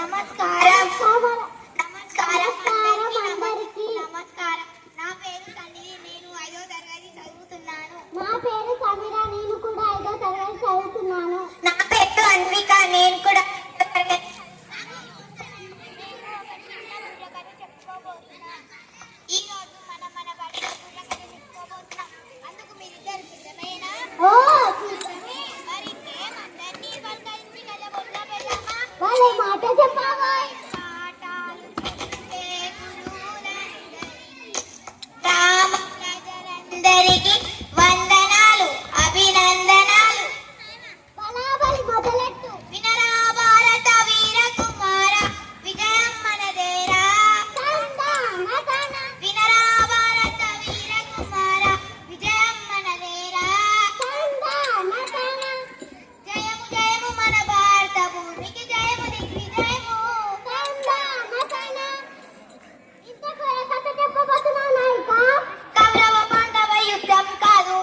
నమస్కారం. నమస్కారం అందరికీ. నమస్కారం. నా పేరు సన్నిధి, నేను 5వ తరగతి చదువుతున్నాను. నా పేరు సమీరా, నేను కూడా 5వ తరగతి చదువుతున్నాను. నా పేరు అన్విక, నేను కూడా 5వ తరగతి. ఈ రోజు మనం మన బడిలో బుర్రకథ చెప్పుకోబోతున్నాం. అందుకు మీరిద్దరు సిద్ధమేనా? ఓ మరి అందరినీ కలిసి కథ మొదలు పెడదామా? వాళ్ళే మాట చెప్పావా? పాఠాలు చెప్పే గురువులందరికీ, గ్రామ ప్రజలందరికీ వందనాలు, అభినందనాలు. బలాబలి మొదలెట్టు. వినరా భారత వీర కుమార, విజయం మనదేరా. వినరా భారత వీర కుమార, విజయం మనదేరా. జయము జయము మన భారత భూమికి, జయము దిగ్విజయము. ఇంతకు ఏ కథ చెప్పబోతున్నావు నాయక? కౌరవ పాండవ యుద్ధం కాదు,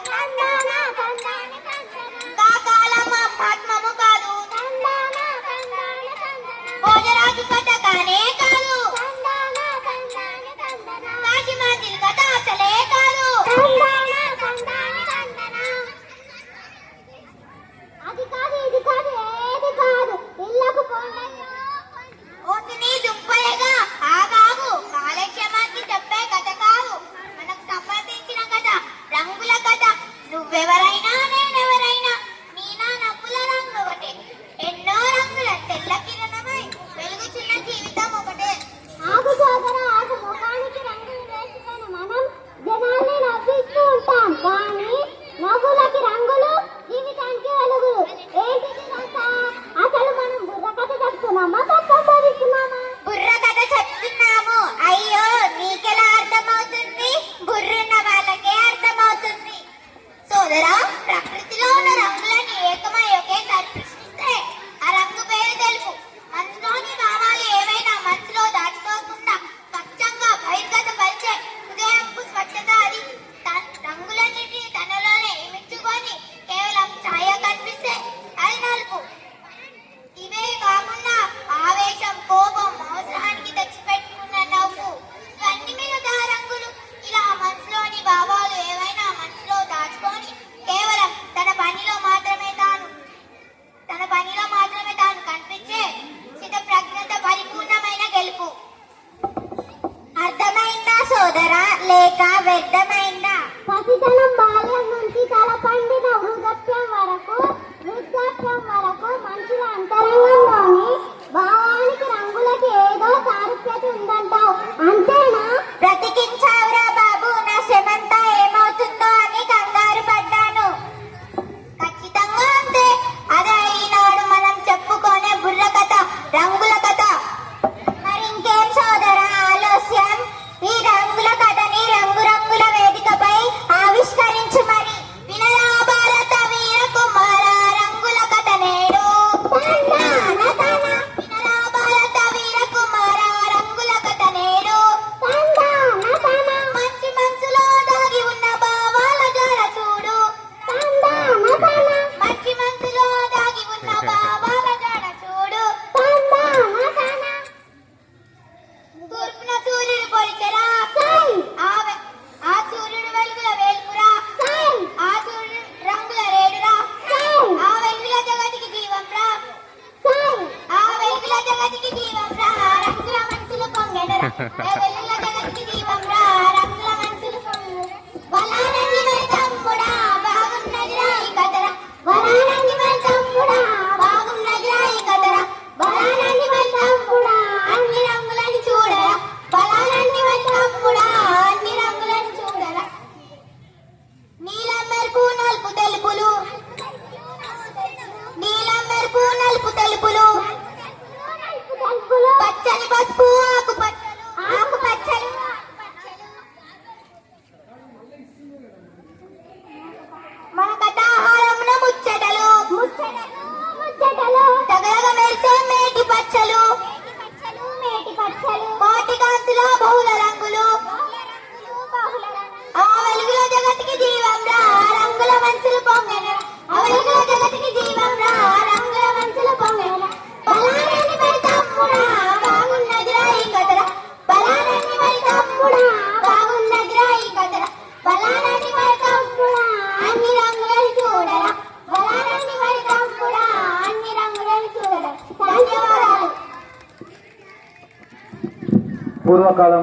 కాకాల మహాత్మము కాదు, భోజరాజు కథ కానే కాదు, కాశీమందిర్ కథ అసలే కాదు. అది కాదు, ఇది కాదు, ఏది కాదు. ఇళ్ళకు పోండయ్యా. ఓసిని దుంపలేగా ఆగాగు, కాలక్షేమానికి చెప్పే కథ కాదు, మనకు సంబంధించిన కథ, రంగుల కథ. నువ్వెవరైనా నేనెవరైనా, నీనా నవ్వుల రంగు ఒకటే, ఎన్నో రంగుల తెల్ల కిరణమై వెలుగుచున్న జీవితం ఒకటే. ఆగు సోదరా, ఆగు. ముఖానికి రంగులు వేసుకొని మనం జనాల్ని నవ్విస్తూ ఉంటాం, కానీ నవ్వులకి రంగులు, జీవితానికి వెలుగులు. ఏంటిది ఇదంతా? అసలు మనం బుర్రకథ చెప్తున్నామా, సంబోధిస్తున్నామా? బుర్ర కథ చెప్తున్నాము. అయ్యో, నీకెలా అర్థమవుతుంది? బుర్రున్న వాళ్ళకే అర్థమవుతుంది. సోదరా, ప్రకృతిలో ఉన్న రంగులని ఏకమై ఒకేసారి సృష్టిస్తే ఆ రంగు పేరు తెలుపు. మనసులోని భావాలు ఏవైనా మనసులో దాచుకోకుండా స్వచ్ఛంగా బహిర్గత పరిచే హృదయంకు స్వచ్ఛత అది. రంగులన్నింటినీ తనలోనే ఇమిడ్చుకొని కేవలం ఛాయ కనిపిస్తే అది నలుపు. ఇవే కాకుండా ఆవేశం, కోపం, అవసరానికి తెచ్చిపెట్టుకున్న నవ్వు, ఇవన్నీ మిగతా రంగులు. ఇలా మనసులోని భావాలు ఏవైనా మనసులో దాచుకొని కేవలం తన పనిలో మాత్రమే తాను కనిపించే చిత ప్రజ్ఞత పరిపూర్ణమైన గెలుపు. అర్థమైందా సోదరా, లేక వ్యర్థమైందా? పసితనం బాల్యం నుంచి తలపండిన వృద్ధాప్యం వరకు మనుషుల అంతరంగంలోని భావానికి, రంగులకి ఏదో సారూప్యత ఉందంటావు, అంతేనా? బ్రతికించావురా బాబు, నా శ్రమంతా ఏమవుతుందో అని కంగారు పడ్డాను. ఖచ్చితంగా అంతే. అదే ఈనాడు మనం చెప్పుకునే బుర్ర కథ, రంగుల కథ. మరింకేం సోదరా ఆలస్యం? ఈ రంగుల కథని రంగురంగుల వేదికపై ఆవిష్కరించు మరి. వినరా భారత వీర కుమార, రంగుల కథ నేడు. వినరా భారత వీర కుమార, రంగుల కథ నేడు. మంచి మనసులో దాగి ఉన్న భావాల జాడ చూడు. మంచి మనసులో దాగి ఉన్న భావాల జాడ చూడు. తూర్పున సూర్యుడు పొడిచెరా, ఆ సూర్యుడు వెలుగుల వేల్పురా, ఆ సూర్యుడు రంగుల రేడురా, ఆ వెలుగుల జగతికి జీవం రా, ఆ వెలుగుల జగతికి జీవం రా, రంగుల మనసులు పొంగెడరా, ఆ వెలుగుల జగతికి జీవం రా, రంగుల మనసులు పొంగెడరా. బలానంది మరి తమ్ముడా, బాగున్నదిరా ఈ కథరా. బలానంది మరి తమ్ముడా, బాగున్నదిరా ఈ కథరా. బలానంది మరి తమ్ముడా, అన్ని రంగులను చూడరా. బలానంది మరి తమ్ముడా, అన్ని రంగులను చూడరా. నీలం మెరుపు నలుపు తెలుపులు, నీలం మెరుపు నలుపు తెలుపులు, పచ్చని పసుపు ఆకుపచ్చలు, ఆకుపచ్చని ధన్యవాదాలు. పూర్వకాలం